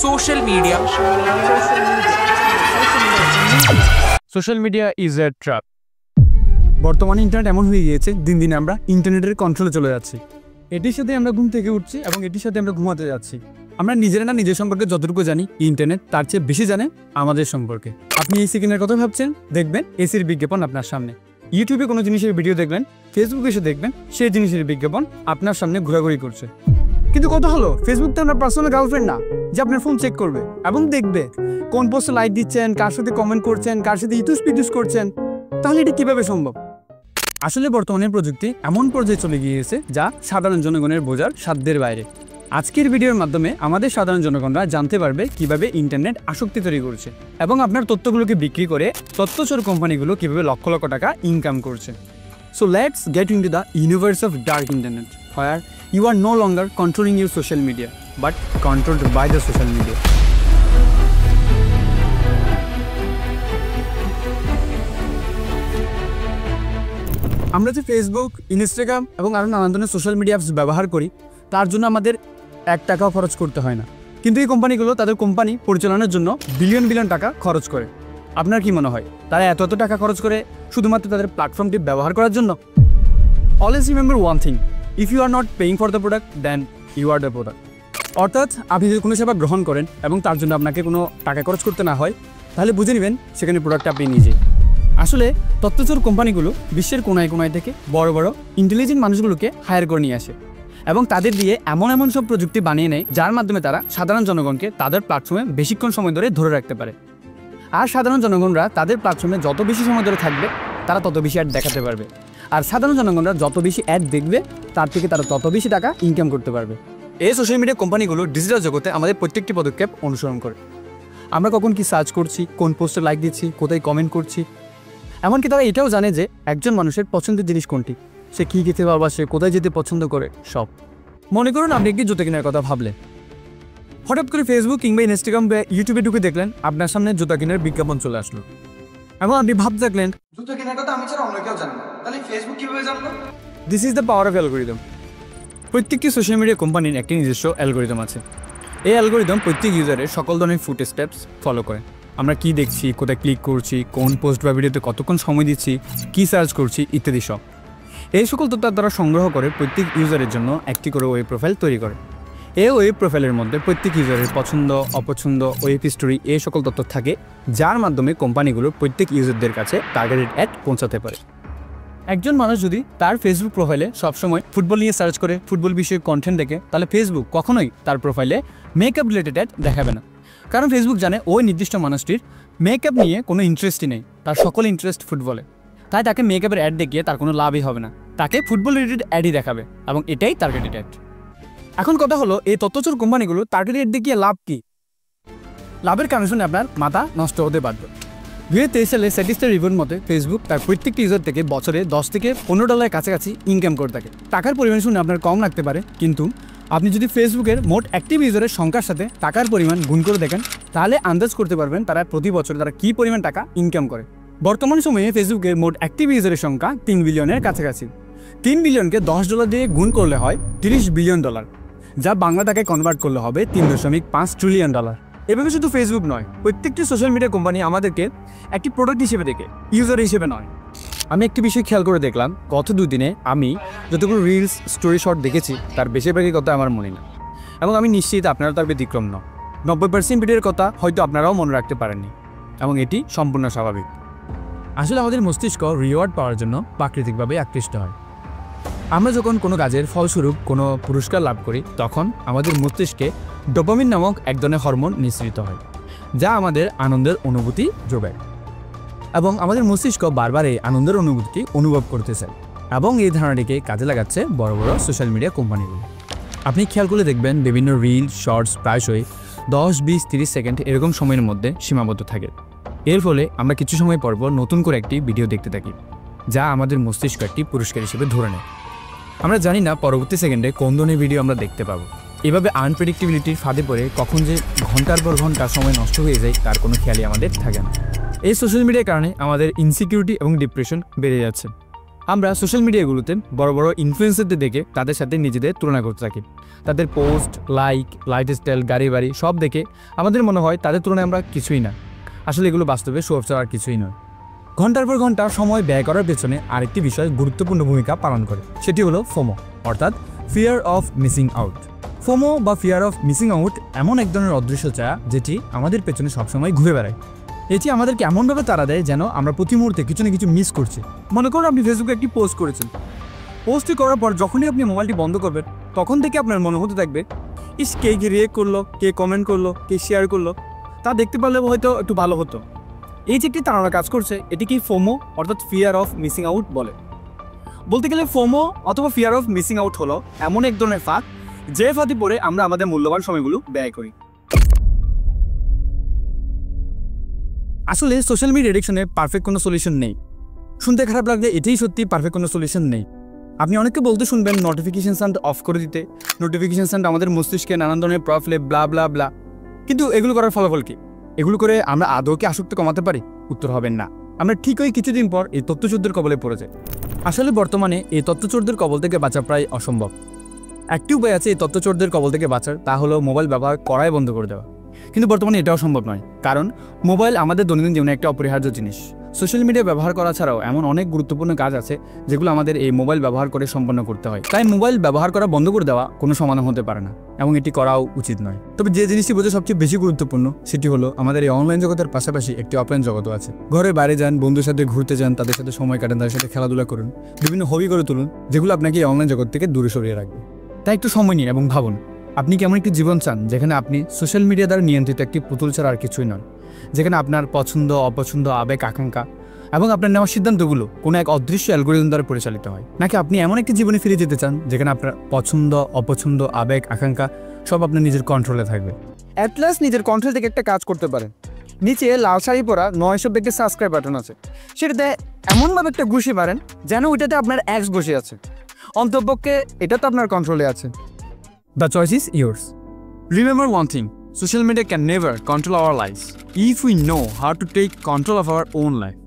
social media. Social media is a trap. বর্তমানে internet এমন হয়ে গিয়েছে দিন দিন আমরা ইন্টারনেটের কন্ট্রোলে চলে যাচ্ছি। এটির সাথে আমরা ঘুম থেকে উঠছি এবং এটির সাথে আমরা ঘুমাতে যাচ্ছি। আমরা নিজেরা না নিজের সম্পর্কে যতটুকু জানি, ইন্টারনেট তার চেয়ে বেশি জানে আমাদের সম্পর্কে। আপনি এসি কেনার কথা ভাবছেন, দেখবেন এসির বিজ্ঞাপন আপনার সামনে। ইউটিউবে কোনো জিনিসের ভিডিও দেখবেন, ফেসবুকে এসে দেখবেন সেই জিনিসের বিজ্ঞাপন আপনার সামনে ঘোরাঘুরি করছে। কিন্তু কথা হলো, ফেসবুক তো আপনার পার্সোনাল গার্লফ্রেন্ড না যে আপনার ফোন চেক করবে এবং দেখবে কোন পোস্টে লাইক দিচ্ছেন, কার সাথে কমেন্ট করছেন, কার সাথে ইতুস পিতুস করছেন। তাহলে এটি কিভাবে সম্ভব? আসলে বর্তমানে প্রযুক্তি এমন পর্যায়ে চলে গিয়েছে যা সাধারণ জনগণের বোঝার সাধ্যের বাইরে। আজকের ভিডিওর মাধ্যমে আমাদের সাধারণ জনগণরা জানতে পারবে কিভাবে ইন্টারনেট আসক্তি তৈরি করছে এবং আপনার তথ্যগুলোকে বিক্রি করে তথ্যচোর কোম্পানিগুলো কিভাবে লক্ষ লক্ষ টাকা ইনকাম করছে। So let's get into the universe of dark internet, where you are no longer controlling your social media, but controlled by the social media. আমরা যে ফেসবুক, ইনস্টাগ্রাম এবং আরও নানান ধরনের সোশ্যাল মিডিয়া অ্যাপস ব্যবহার করি, তার জন্য আমাদের 1 টাকাও খরচ করতে হয় না। কিন্তু এই কোম্পানিগুলো তাদের কোম্পানি পরিচালনার জন্য বিলিয়ন বিলিয়ন টাকা খরচ করে। আপনার কি মনে হয় তারা এত এত টাকা খরচ করে শুধুমাত্র তাদের প্ল্যাটফর্মটি ব্যবহার করার জন্য? Always remember one thing, if you are not paying for the product then you are the product. অর্থাৎ আপনি যদি কোনো সেবা গ্রহণ করেন এবং তার জন্য আপনাকে কোনো টাকা খরচ করতে না হয়, তাহলে বুঝে নেবেন সেখানে প্রোডাক্টটা আপনি নিজেই। আসলে তথ্যচোর কোম্পানিগুলো বিশ্বের কোনায় কোনায় থেকে বড় বড় ইন্টেলিজেন্ট মানুষগুলোকে হায়ার করে নিয়ে আসে এবং তাদের দিয়ে এমন এমন সব প্রযুক্তি বানিয়ে নেয় যার মাধ্যমে তারা সাধারণ জনগণকে তাদের প্ল্যাটফর্মে বেশিক্ষণ সময় ধরে রাখতে পারে। আর সাধারণ জনগণরা তাদের প্ল্যাটফর্মে যত বেশি সময় ধরে থাকবে তারা তত বেশি অ্যাড দেখাতে পারবে, আর সাধারণ জনগণরা যত বেশি অ্যাড দেখবে তার থেকে তারা তত বেশি টাকা ইনকাম করতে পারবে। এই সোশ্যাল মিডিয়া কোম্পানিগুলো ডিজিটাল জগতে আমাদের প্রত্যেকটি পদক্ষেপ অনুসরণ করে। আমরা কখন কি সার্চ করছি, কোন পোস্টে লাইক দিচ্ছি, কোথায় কমেন্ট করছি, এমনকি তারা এটাও জানে যে একজন মানুষের পছন্দের জিনিস কোনটি, সে কী খেতে ভালোবাসে, কোথায় যেতে পছন্দ করে, সব। মনে করুন আপনি একটি জুতো কেনার কথা ভাবলেন, হঠাৎ করে ফেসবুক কিংবা ইনস্টাগ্রাম বা ইউটিউবে ঢুকে দেখলেন আপনার সামনে জুতা কেনার বিজ্ঞাপন চলে আসলো এবং আপনি ভাবতে থাকলেন জুতো কেনার কথা আমি ছাড়া অন্য কেউ জানে না, তাহলে ফেসবুক কিভাবে জানলো? This is the power of algorithm. প্রত্যেকটি সোশ্যাল মিডিয়া কোম্পানির একটি নিজস্ব অ্যালগোরিদম আছে। এই অ্যালগোরিদম প্রত্যেক ইউজারের সকল ধরনের ফুট স্টেপস ফলো করে। আমরা কি দেখছি, কোথায় ক্লিক করছি, কোন পোস্ট বা ভিডিওতে কতক্ষণ সময় দিচ্ছি, কি সার্চ করছি ইত্যাদি সব। এই সকল তথ্য তারা সংগ্রহ করে প্রত্যেক ইউজারের জন্য একটি করে ওয়েব প্রোফাইল তৈরি করে। এই ওয়েব প্রোফাইলের মধ্যে প্রত্যেক ইউজারের পছন্দ, অপছন্দ, ওয়েব হিস্টোরি এই সকল তথ্য থাকে, যার মাধ্যমে কোম্পানিগুলো প্রত্যেক ইউজারদের কাছে টার্গেটেড অ্যাড পৌঁছাতে পারে। একজন মানুষ যদি তার ফেসবুক প্রোফাইলে সবসময় ফুটবল নিয়ে সার্চ করে, ফুটবল বিষয়ক কন্টেন্ট দেখে, তাহলে ফেসবুক কখনোই তার প্রোফাইলে মেকআপ রিলেটেড অ্যাড দেখাবে না। কারণ ফেসবুক জানে ওই নির্দিষ্ট মানুষটির মেকআপ নিয়ে কোনো ইন্টারেস্টই নেই, তার সকল ইন্টারেস্ট ফুটবলে। তাই তাকে মেকআপের অ্যাড দেখিয়ে তার কোনো লাভই হবে না, তাকে ফুটবল রিলেটেড অ্যাডই দেখাবে এবং এটাই টার্গেটেড অ্যাড। এখন কথা হলো, এই তথ্যচোর কোম্পানিগুলো টার্গেটেড অ্যাড দেখিয়ে লাভ কি? লাভের কারণ শুনে আপনার মাথা নষ্ট হতে বাধ্য। 2023 সালে স্ট্যাটিস্টিক্স রিভিউর মতে ফেসবুক তার প্রত্যেকটি ইউজার থেকে বছরে $10 থেকে $15 কাছাকাছি ইনকাম করে থাকে। টাকার পরিমাণ শুনে আপনার কম লাগতে পারে, কিন্তু আপনি যদি ফেসবুকের মোট অ্যাক্টিভ ইউজারের সংখ্যার সাথে টাকার পরিমাণ গুণ করে দেখেন, তাহলে আন্দাজ করতে পারবেন তারা প্রতি বছর তারা কী পরিমাণ টাকা ইনকাম করে। বর্তমান সময়ে ফেসবুকের মোট অ্যাক্টিভ ইউজারের সংখ্যা 3 বিলিয়নের কাছাকাছি। 3 বিলিয়নকে $10 দিয়ে গুণ করলে হয় $30 বিলিয়ন, যা বাংলা টাকায় কনভার্ট করলে হবে $3.5 ট্রিলিয়ন। এভাবে শুধু ফেসবুক নয়, প্রত্যেকটি সোশ্যাল মিডিয়া কোম্পানি আমাদেরকে একটি প্রোডাক্ট হিসেবে দেখে, ইউজার হিসেবে নয়। আমি একটি বিষয় খেয়াল করে দেখলাম, গত 2 দিনে আমি যতগুলো রিলস, স্টোরি শর্ট দেখেছি তার বেশিরভাগই কথা আমার মনে না, এবং আমি নিশ্চিত আপনারা তার ব্যতিক্রম নয়। 90% ভিডিওর কথা হয়তো আপনারাও মনে রাখতে পারেননি, এবং এটি সম্পূর্ণ স্বাভাবিক। আসলে আমাদের মস্তিষ্ক রিওয়ার্ড পাওয়ার জন্য প্রাকৃতিকভাবে আকৃষ্ট হয়। আমরা যখন কোনো কাজের ফলস্বরূপ কোনো পুরস্কার লাভ করি, তখন আমাদের মস্তিষ্কে ডোপামিন নামক এক ধরনের হরমোন নিঃসৃত হয়, যা আমাদের আনন্দের অনুভূতি যোগায়, এবং আমাদের মস্তিষ্ক বারবার এই আনন্দের অনুভূতিটি অনুভব করতে চায়, এবং এই ধারণাটিকে কাজে লাগাচ্ছে বড় বড় সোশ্যাল মিডিয়া কোম্পানিগুলো। আপনি খেয়াল করে দেখবেন বিভিন্ন রিল, শর্টস প্রায়শই 10, 20, 30 সেকেন্ড এরকম সময়ের মধ্যে সীমাবদ্ধ থাকে। এর ফলে আমরা কিছু সময় পর নতুন করে একটি ভিডিও দেখতে থাকি, যা আমাদের মস্তিষ্ক একটি পুরস্কার হিসেবে ধরে নেয়। আমরা জানি না পরবর্তী সেকেন্ডে কোন ধরনের ভিডিও আমরা দেখতে পাবো। এভাবে আনপ্রেডিক্টেবিলিটির ফাঁদে পড়ে কখন যে ঘন্টার পর ঘন্টা সময় নষ্ট হয়ে যায় তার কোনো খেয়ালই আমাদের থাকে না। এই সোশ্যাল মিডিয়ার কারণে আমাদের ইনসিকিউরিটি এবং ডিপ্রেশন বেড়ে যাচ্ছে। আমরা সোশ্যাল মিডিয়াগুলোতে বড় বড় ইনফ্লুয়েন্সারদের দেখে তাদের সাথে নিজেদের তুলনা করতে থাকি। তাদের পোস্ট, লাইফস্টাইল, গাড়ি বাড়ি সব দেখে আমাদের মনে হয় তাদের তুলনায় আমরা কিছুই না। আসলে এগুলো বাস্তবে শো অফ ছাড়া আর কিছুই নয়। ঘন্টার পর ঘন্টা সময় ব্যয় করার পেছনে আরেকটি বিষয় গুরুত্বপূর্ণ ভূমিকা পালন করে, সেটি হলো ফোমো, অর্থাৎ fear of missing out. FOMO বা ফিয়ার অফ মিসিং আউট এমন এক ধরনের অদৃশ্য ছায়া যেটি আমাদের পেছনে সবসময় ঘুরে বেড়ায়। এটি আমাদেরকে এমনভাবে তাড়া দেয় যেন আমরা প্রতি মুহূর্তে কিছু না কিছু মিস করছি। মনে করুন আপনি ফেসবুকে একটি পোস্ট করেছেন। পোস্টটি করার পর যখনই আপনি মোবাইলটি বন্ধ করবেন তখন থেকে আপনার মনে হতে থাকবে, ইস কে রিয়েক্ট করলো, কে কমেন্ট করলো, কে শেয়ার করলো, তা দেখতে পারলে হয়তো একটু ভালো হতো। এই যে একটি তাড়না কাজ করছে, এটিকে ফোমো অর্থাৎ ফিয়ার অফ মিসিং আউট বলে। বলতে গেলে ফোমো অথবা ফিয়ার অফ মিসিং আউট হলো এমন এক ধরনের ফাঁদ যে ফাঁদে পড়ে আমরা আমাদের মূল্যবান সময়গুলো ব্যয় করি। আসলে সোশ্যাল মিডিয়া এডিকশনে পারফেক্ট কোনো সলিউশন নেই। শুনতে খারাপ লাগলে এটাই সত্যি, পারফেক্ট কোনো সলিউশন নেই। আপনি অনেককে বলতে শুনবেন নোটিফিকেশন সাউন্ড অফ করে দিতে, নোটিফিকেশন সাউন্ড আমাদের মস্তিষ্কে নানান ধরনের প্রভাব ফেলে, ব্লা ব্লা ব্লা। কিন্তু এগুলো করার ফলাফল কি? এগুলো করে আমরা আদৌ কি আসক্তি কমাতে পারি? উত্তর হবেন না। আমরা ঠিকই কিছুদিন পর এই তথ্যচোরদের কবলে পড়ে যাই। আসলে বর্তমানে এই তথ্যচোরদের কবল থেকে বাঁচা প্রায় অসম্ভব। একটি উপায় আছে এই তথ্যচোরদের কবল থেকে বাঁচার, তা হলো মোবাইল ব্যবহার করাই বন্ধ করে দেওয়া। কিন্তু বর্তমানে এটাও সম্ভব নয়, কারণ মোবাইল আমাদের দৈনন্দিন জীবনে একটা অপরিহার্য জিনিস। সোশ্যাল মিডিয়া ব্যবহার করা ছাড়াও এমন অনেক গুরুত্বপূর্ণ কাজ আছে যেগুলো আমাদের এই মোবাইল ব্যবহার করে সম্পন্ন করতে হয়। তাই মোবাইল ব্যবহার করা বন্ধ করে দেওয়া কোনো সমাধান হতে পারে না এবং এটি করাও উচিত নয়। তবে যে জিনিসটি বোঝা সবচেয়ে বেশি গুরুত্বপূর্ণ সেটি হলো আমাদের এই অনলাইন জগতের পাশাপাশি একটি অফলাইন জগতও আছে। ঘরে বাইরে যান, বন্ধুর সাথে ঘুরতে যান, তাদের সাথে সময় কাটান, তাদের সাথে খেলাধুলা করুন, বিভিন্ন হবি করে তুলুন যেগুলো আপনাকে এই অনলাইন জগৎ থেকে দূরে সরিয়ে রাখবে। তাই একটু সময় নিন এবং ভাবুন, আপনি কেমন একটি জীবন চান যেখানে আপনি সোশ্যাল মিডিয়া দ্বারা নিয়ন্ত্রিত একটি পুতুল ছাড়া আর কিছুই নন, যেখানে আপনার পছন্দ, অপছন্দ, আবেগ, আকাঙ্ক্ষা এবং আপনার নেওয়া সিদ্ধান্তগুলো কোনো এক অদৃশ্য অ্যালগরিদম দ্বারা পরিচালিত হয়। নাকি আপনি এমন একটি জীবনে ফিরে যেতে চান যেখানে আপনার পছন্দ, অপছন্দ, আবেগ, আকাঙ্ক্ষা সব আপনার নিজের কন্ট্রোলে থাকবে। অ্যাট লাস্ট নিজের কন্ট্রোল থেকে একটা কাজ করতে পারেন। নিচে লাল শাড়ি পরা 900 ব্যক্তির সাবস্ক্রাইব বাটন আছে, সেটাতে এমনভাবে একটা ঘুষি মারেন যেন ওইটাতে আপনার এক্স বসে আছে। অন্তপক্ষে এটা তো আপনার কন্ট্রোলে আছে। The choice is yours. Remember one thing, social media can never control our lives if we know how to take control of our own life.